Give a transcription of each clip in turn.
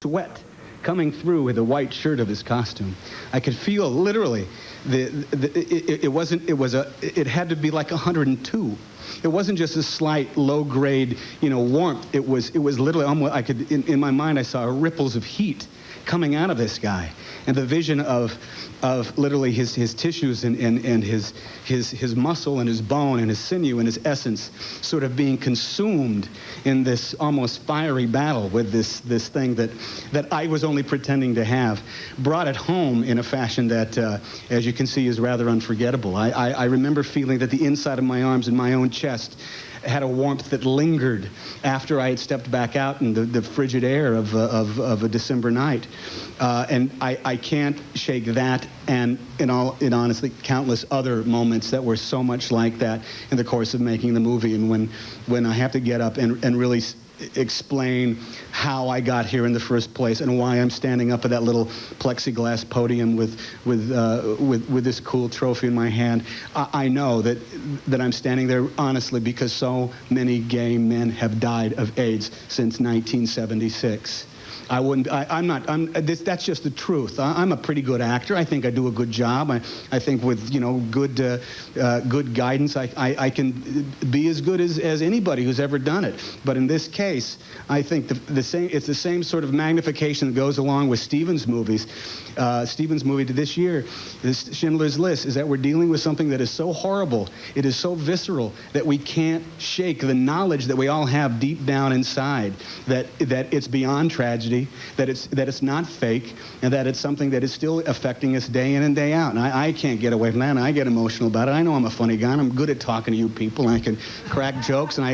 sweat coming through with the white shirt of his costume. I could feel literally it had to be like 102. It wasn't just a slight low grade, warmth. It was literally almost, I could, in my mind, I saw ripples of heat coming out of this guy, and the vision of literally his tissues and his muscle and his bone and his sinew and his essence sort of being consumed in this almost fiery battle with this thing that I was only pretending to have, brought it home in a fashion that, as you can see, is rather unforgettable. I remember feeling that the inside of my arms and my own chest had a warmth that lingered after I had stepped back out in the frigid air of a December night. And I can't shake that and in honestly countless other moments that were so much like that in the course of making the movie. And when I have to get up and really explain how I got here in the first place and why I'm standing up at that little plexiglass podium with this cool trophy in my hand, I know that I'm standing there honestly because so many gay men have died of AIDS since 1976. That's just the truth. I'm a pretty good actor. I think I do a good job. I think with, good guidance, I can be as good as anybody who's ever done it. But in this case, I think it's the same sort of magnification that goes along with Stephen's movies. Stephen's movie this year, this Schindler's List, is that we're dealing with something that is so horrible, it is so visceral, that we can't shake the knowledge that we all have deep down inside that it's beyond tragedy, that it's not fake, and that it's something that is still affecting us day in and day out. And I can't get away from that, and I get emotional about it. I know I'm a funny guy, and I'm good at talking to you people, and I can crack jokes, and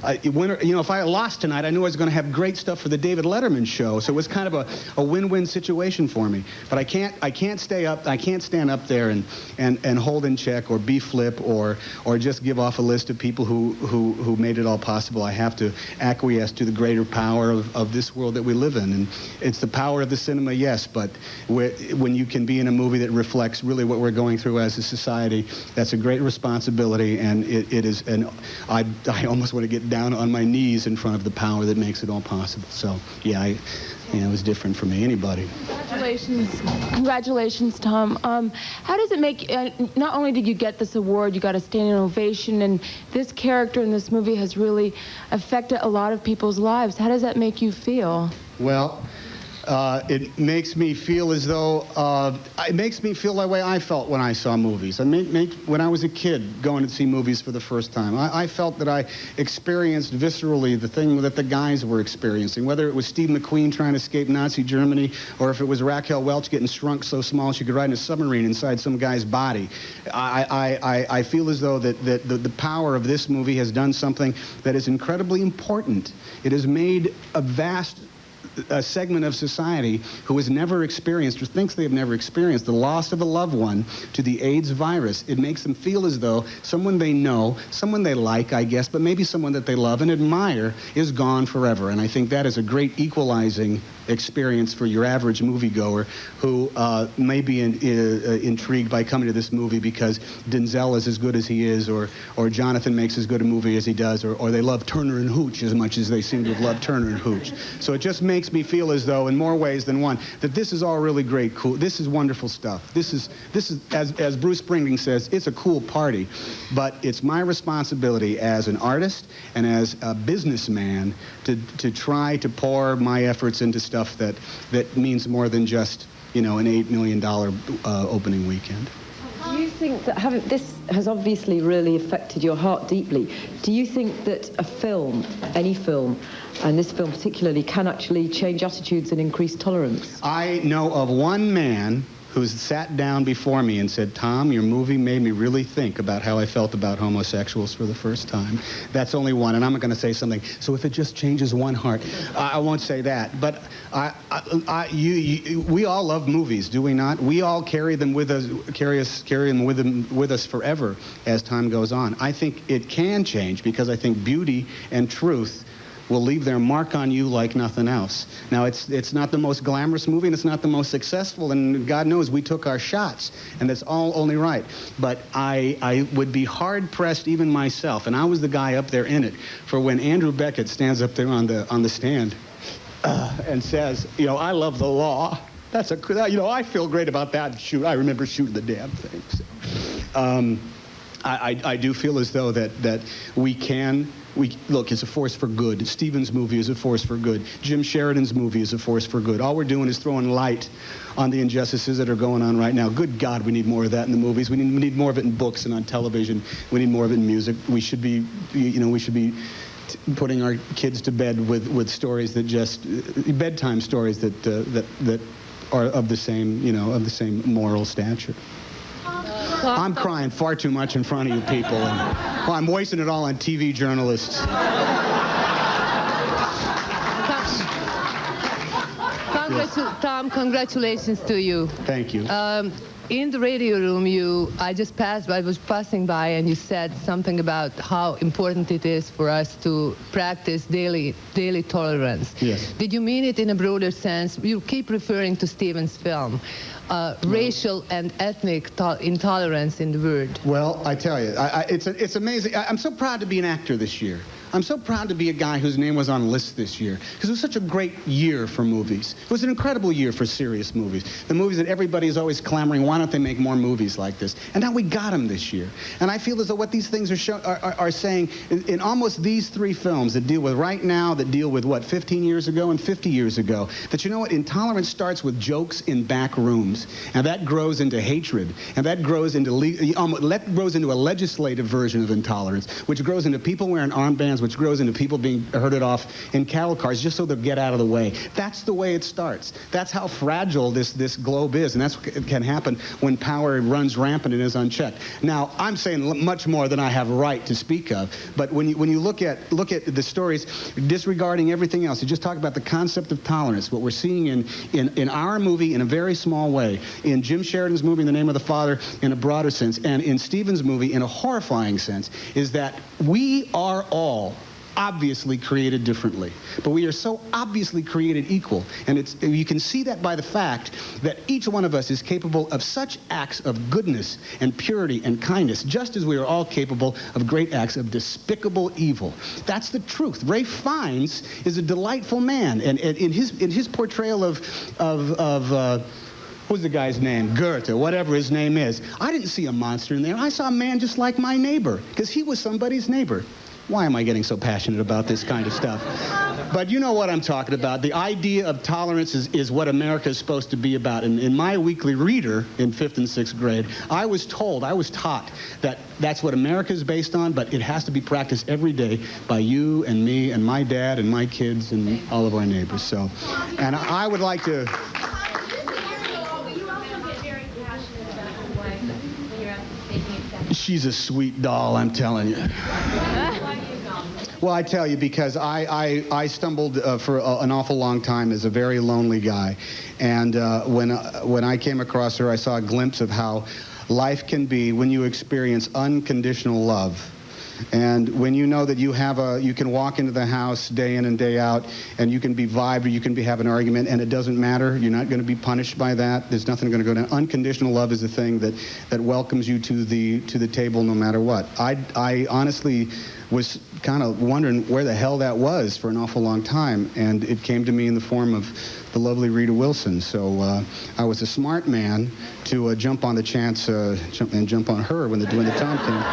if I lost tonight, I knew I was going to have great stuff for the David Letterman show, so it was kind of a win-win situation for me. But I can't stand up there and hold in check or be flip or just give off a list of people who made it all possible. I have to acquiesce to the greater power of this world that we live in. And it's the power of the cinema, yes, but when you can be in a movie that reflects really what we're going through as a society, that's a great responsibility, and it is, and I almost want to get down on my knees in front of the power that makes it all possible. So, yeah, it was different for me. Anybody. Congratulations, Tom. How does it make, not only did you get this award, you got a standing ovation, and this character in this movie has really affected a lot of people's lives. How does that make you feel? Well, it makes me feel as though, it makes me feel the way I felt when I saw movies. When I was a kid going to see movies for the first time, I felt that I experienced viscerally the thing that the guys were experiencing, whether it was Steve McQueen trying to escape Nazi Germany, or if it was Raquel Welch getting shrunk so small she could ride in a submarine inside some guy's body. I feel as though that the power of this movie has done something that is incredibly important. It has made a segment of society who has never experienced or thinks they have never experienced the loss of a loved one to the AIDS virus. It makes them feel as though someone they know, someone they like, I guess, but maybe someone that they love and admire is gone forever. And I think that is a great equalizing experience for your average moviegoer who may be intrigued by coming to this movie because Denzel is as good as he is, or Jonathan makes as good a movie as he does, or they love Turner and Hooch as much as they seem to have loved Turner and Hooch. So it just makes me feel as though, in more ways than one, that this is all really great, cool. This is wonderful stuff. This is as Bruce Springsteen says, it's a cool party, but it's my responsibility as an artist and as a businessman to try to pour my efforts into stuff that means more than just, an $8 million opening weekend. Do you think that this has obviously really affected your heart deeply? Do you think that a film, any film, and this film particularly, can actually change attitudes and increase tolerance? I know of one man who's sat down before me and said, Tom, your movie made me really think about how I felt about homosexuals for the first time. That's only one, and I'm going to say something. So if it just changes one heart, I won't say that. But we all love movies, do we not? We all carry them with us, carry them with us forever as time goes on. I think it can change because I think beauty and truth will leave their mark on you like nothing else. Now, it's not the most glamorous movie, and it's not the most successful, and God knows we took our shots, and that's all only right. But I would be hard-pressed, even myself, and I was the guy up there in it, for when Andrew Beckett stands up there on the stand and says, you know, I love the law. That's a, you know, I feel great about that. Shoot, I remember shooting the damn thing. So, I do feel as though that look, it's a force for good. Stephen's movie is a force for good. Jim Sheridan's movie is a force for good. All we're doing is throwing light on the injustices that are going on right now. Good God, we need more of that in the movies. We need more of it in books and on television. We need more of it in music. We should be, you know, we should be putting our kids to bed with stories that just bedtime stories that are of the same, you know, of the same moral stature. I'm crying far too much in front of you people, and well, I'm wasting it all on TV journalists. Tom, congratulations to you. Thank you. In the radio room, I was passing by, and you said something about how important it is for us to practice daily tolerance. Yes. Did you mean it in a broader sense? You keep referring to Stephen's film, racial and ethnic intolerance in the world. Well, I tell you, it's amazing. I'm so proud to be an actor this year. I'm so proud to be a guy whose name was on lists this year, because it was such a great year for movies. It was an incredible year for serious movies. The movies that everybody is always clamoring, why don't they make more movies like this? And now we got them this year. And I feel as though what these things are saying, in almost these three films that deal with right now, that deal with what, 15 years ago and 50 years ago, that you know what, intolerance starts with jokes in back rooms, and that grows into hatred, and that grows into a legislative version of intolerance, which grows into people wearing armbands, which grows into people being herded off in cattle cars just so they'll get out of the way. That's the way it starts. That's how fragile this globe is, and that's what can happen when power runs rampant and is unchecked. Now, I'm saying much more than I have right to speak of, but when you look at the stories, disregarding everything else, you just talk about the concept of tolerance, what we're seeing in our movie in a very small way, in Jim Sheridan's movie, In the Name of the Father, in a broader sense, and in Stephen's movie in a horrifying sense, is that we are all obviously created differently, but we are so obviously created equal, and you can see that by the fact that each one of us is capable of such acts of goodness and purity and kindness, just as we are all capable of great acts of despicable evil. That's the truth. Ralph Fiennes is a delightful man, and in his portrayal of what's the guy's name? Goethe, whatever his name is. I didn't see a monster in there. I saw a man just like my neighbor, because he was somebody's neighbor. Why am I getting so passionate about this kind of stuff? But you know what I'm talking about. The idea of tolerance is what America is supposed to be about. And in my weekly reader in 5th and 6th grade, I was taught that that's what America is based on, but it has to be practiced every day by you and me and my dad and my kids and all of our neighbors. So, and I would like to... She's a sweet doll, I'm telling you. Well, I tell you, because I stumbled for an awful long time as a very lonely guy. And when I came across her, I saw a glimpse of how life can be when you experience unconditional love. And when you know that you can walk into the house day in and day out, and you can be vibed or you can have an argument, and it doesn't matter. You're not going to be punished by that. There's nothing going to go down. Unconditional love is the thing that welcomes you to the table no matter what. I honestly was kind of wondering where the hell that was for an awful long time, and it came to me in the form of the lovely Rita Wilson. So I was a smart man to jump on the chance and jump on her when the Tom came.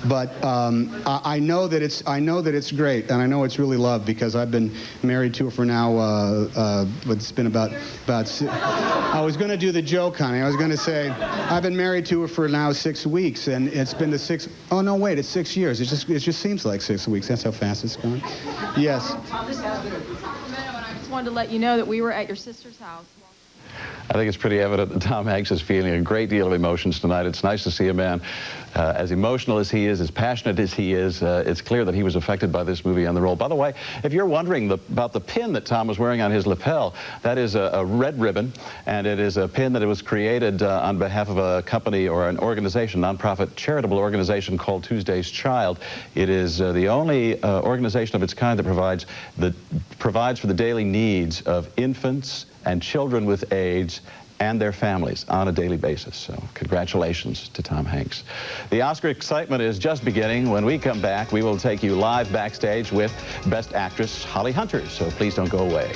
But I know that it's great, and I know it's really love, because I've been married to her for now. It's been about. I was going to do the joke, honey. I was going to say I've been married to her for now 6 weeks, and it's been the 6. Oh no, wait, it's 6 years. It just seems like 6 weeks. That's how fast it's going. Yes. I just wanted to let you know that we were at your sister's house. I think it's pretty evident that Tom Hanks is feeling a great deal of emotions tonight. It's nice to see a man as emotional as he is, as passionate as he is. It's clear that he was affected by this movie and the role. By the way, if you're wondering about the pin that Tom was wearing on his lapel, that is a red ribbon, and it is a pin that was created on behalf of a company or an organization, nonprofit charitable organization called Tuesday's Child. It is the only organization of its kind that provides for the daily needs of infants and children with AIDS and their families on a daily basis. So congratulations to Tom Hanks. The Oscar excitement is just beginning. When we come back, we will take you live backstage with Best Actress Holly Hunter. So please don't go away.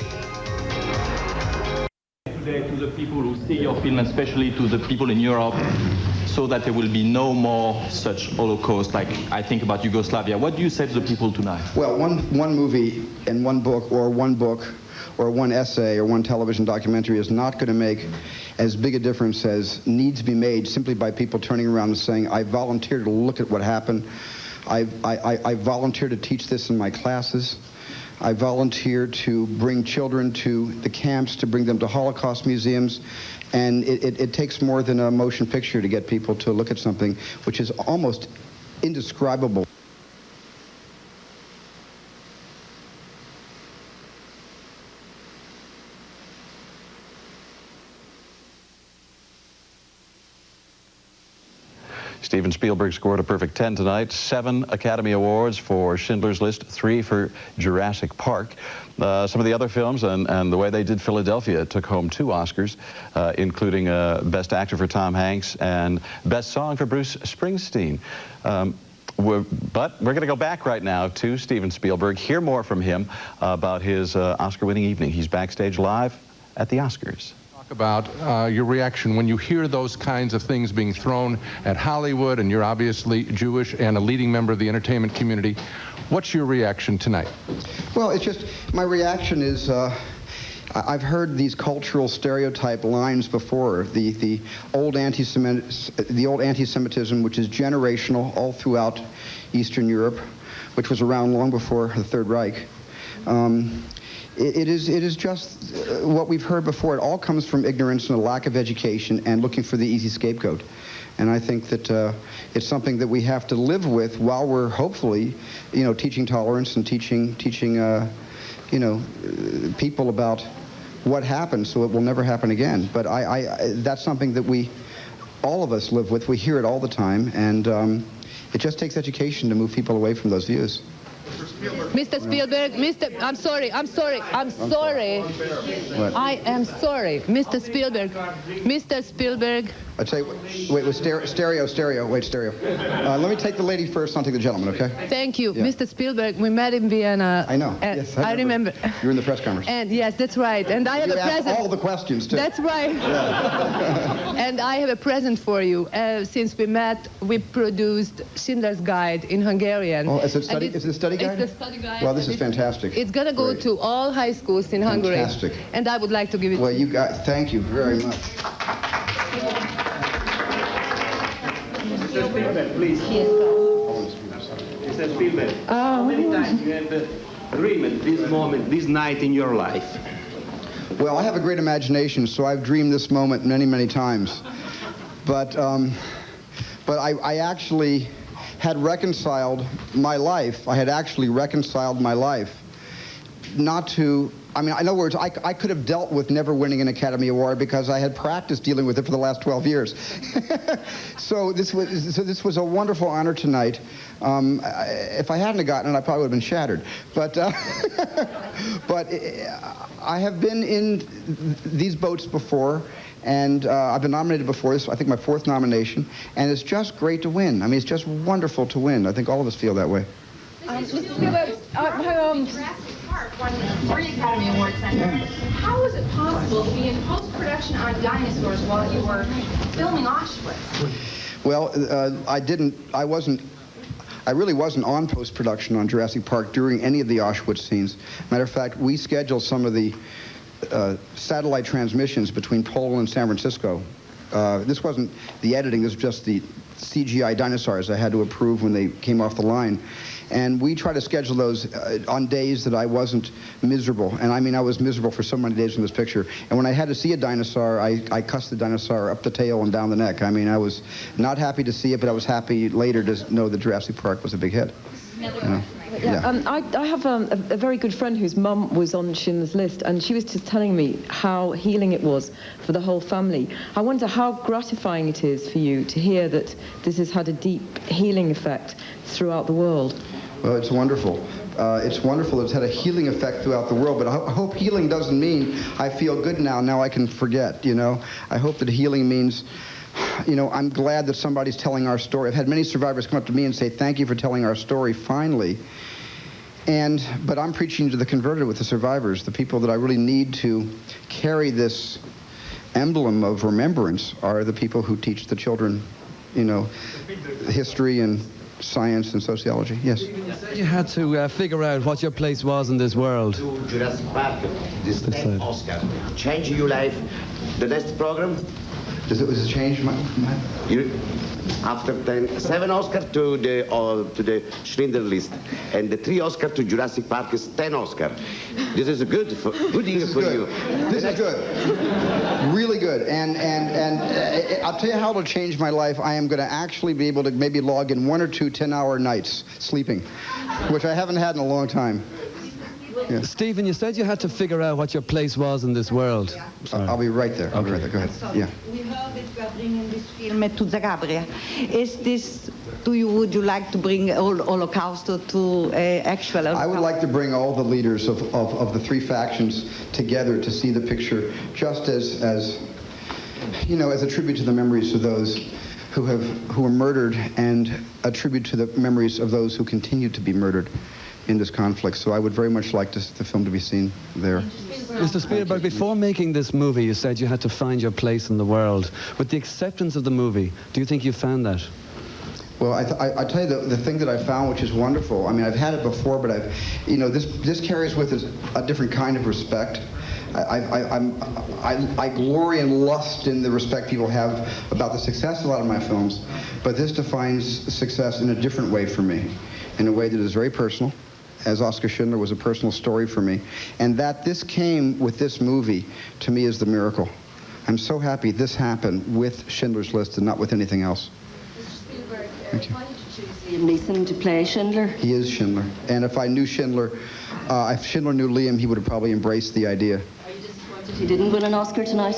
Today to the people who see your film, especially to the people in Europe, so that there will be no more such Holocaust like I think about Yugoslavia. What do you say to the people tonight? Well, one movie and one book or one essay or one television documentary is not going to make as big a difference as needs to be made simply by people turning around and saying, I volunteer to look at what happened. I volunteer to teach this in my classes. I volunteer to bring children to the camps, to bring them to Holocaust museums. And it takes more than a motion picture to get people to look at something which is almost indescribable. Steven Spielberg scored a perfect 10 tonight. 7 Academy Awards for Schindler's List, 3 for Jurassic Park. Some of the other films and the way they did Philadelphia took home 2 Oscars, including Best Actor for Tom Hanks and Best Song for Bruce Springsteen. But we're going to go back right now to Steven Spielberg, hear more from him about his Oscar-winning evening. He's backstage live at the Oscars. About your reaction when you hear those kinds of things being thrown at Hollywood, and you're obviously Jewish and a leading member of the entertainment community. What's your reaction tonight? Well, it's just, my reaction is, I've heard these cultural stereotype lines before. The old anti-Semitism, which is generational all throughout Eastern Europe, which was around long before the Third Reich. It is just what we've heard before. It all comes from ignorance and a lack of education and looking for the easy scapegoat. And I think that it's something that we have to live with while we're hopefully, teaching tolerance and teaching people about what happened so it will never happen again. But that's something that all of us live with. We hear it all the time, and it just takes education to move people away from those views. Mr. Spielberg, I'm sorry. I am sorry. Mr. Spielberg. I'd say, wait, stereo. Let me take the lady first, I'll take the gentleman, okay? Thank you. Yeah. Mr. Spielberg, we met in Vienna. I know. Yes, I remember. You were in the press conference. And yes, that's right. And I have a present. All the questions, too. That's right. Yeah. And I have a present for you. Since we met, we produced Schindler's Guide in Hungarian. Oh, is it a study guide? It's a study guide. Well, this is fantastic. It's going to go to all high schools in Hungary. Fantastic. And I would like to give it to you. Thank you very much. Mr. Spielberg, please. Mr. Spielberg, how many times you have dreamed this moment, this night in your life? Well, I have a great imagination, so I've dreamed this moment many, many times. But I actually had reconciled my life. Not to, in other words, I could have dealt with never winning an Academy Award because I had practiced dealing with it for the last 12 years. So this was a wonderful honor tonight. If I hadn't gotten it, I probably would have been shattered. But I have been in these boats before, and I've been nominated before. This is, I think, my 4th nomination, and it's just great to win. It's just wonderful to win. I think all of us feel that way. Mr. Spielberg, Jurassic Park won 3 Academy Awards. How was it possible to be in post-production on dinosaurs while you were filming Auschwitz? Well, I really wasn't on post-production on Jurassic Park during any of the Auschwitz scenes. Matter of fact, we scheduled some of the satellite transmissions between Poland and San Francisco. This wasn't the editing, this was just the CGI dinosaurs I had to approve when they came off the line. And we try to schedule those on days that I wasn't miserable. And I was miserable for so many days in this picture. And when I had to see a dinosaur, I cussed the dinosaur up the tail and down the neck. I was not happy to see it, but I was happy later to know that Jurassic Park was a big hit. I have a very good friend whose mum was on Schindler's List, and she was just telling me how healing it was for the whole family. I wonder how gratifying it is for you to hear that this has had a deep healing effect throughout the world. Well, it's wonderful. It's wonderful. It's had a healing effect throughout the world, but I hope healing doesn't mean I feel good now I can forget, you know. I hope that healing means, you know, I'm glad that somebody's telling our story. I've had many survivors come up to me and say, thank you for telling our story finally. But I'm preaching to the converted with the survivors, the people that I really need to carry this emblem of remembrance are the people who teach the children, you know, history and science and sociology. Yes. You had to figure out what your place was in this world. To Jurassic Park, this 10th Oscar. Change your life. The next program? Does it change my... After 7 Oscar to the Schindler List, and the 3 Oscar to Jurassic Park is 10 Oscar. This is a good year for you. This is good, really good. And I'll tell you how it'll change my life. I am going to actually be able to maybe log in 1 or 2 10-hour nights sleeping, which I haven't had in a long time. Yeah. Stephen, you said you had to figure out what your place was in this world. I'll be right there. I'll be right there. Go ahead. Yeah. We heard that you are bringing this film to Zagabria. Would you like to bring Holocaust to actual? I would like to bring all the leaders of the 3 factions together to see the picture, just as you know, as a tribute to the memories of those who were murdered, and a tribute to the memories of those who continue to be murdered in this conflict. So I would very much like the film to be seen there. Mr. Spielberg, before making this movie, you said you had to find your place in the world. With the acceptance of the movie, do you think you found that? Well, I tell you the thing that I found, which is wonderful. I mean, I've had it before, but you know, this carries with it a different kind of respect. I glory and lust in the respect people have about the success of a lot of my films, but this defines success in a different way for me, in a way that is very personal, as Oskar Schindler was a personal story for me. And that this came with this movie, to me, is the miracle. I'm so happy this happened with Schindler's List and not with anything else. Mr. Spielberg, Thank you. why did you choose Liam Neeson to play Schindler? He is Schindler. And if I knew Schindler, if Schindler knew Liam, he would have probably embraced the idea. Are you disappointed he didn't win an Oscar tonight?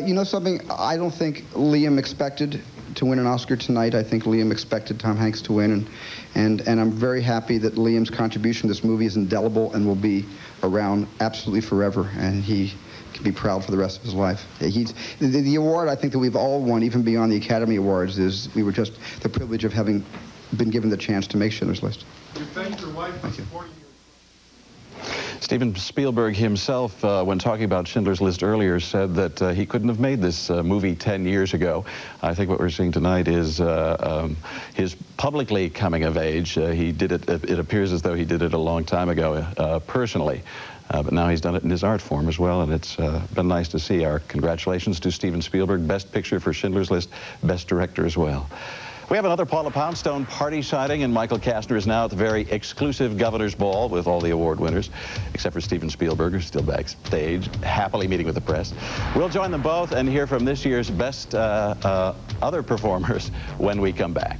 You know something? I don't think Liam expected to win an Oscar tonight. I think Liam expected Tom Hanks to win, and I'm very happy that Liam's contribution to this movie is indelible and will be around absolutely forever, and he can be proud for the rest of his life. The award I think that we've all won, even beyond the Academy Awards, is we were just the privilege of having been given the chance to make Schindler's List. You thank your wife for supporting you. Steven Spielberg himself, when talking about Schindler's List earlier, said that he couldn't have made this movie 10 years ago. I think what we're seeing tonight is his publicly coming of age. He did it, it appears as though he did it a long time ago, personally. But now he's done it in his art form as well, and it's been nice to see. Our congratulations to Steven Spielberg, Best Picture for Schindler's List, Best Director as well. We have another Paula Poundstone party sighting, and Michael Kastner is now at the very exclusive Governor's Ball with all the award winners, except for Steven Spielberg, who's still backstage, happily meeting with the press. We'll join them both and hear from this year's best other performers when we come back.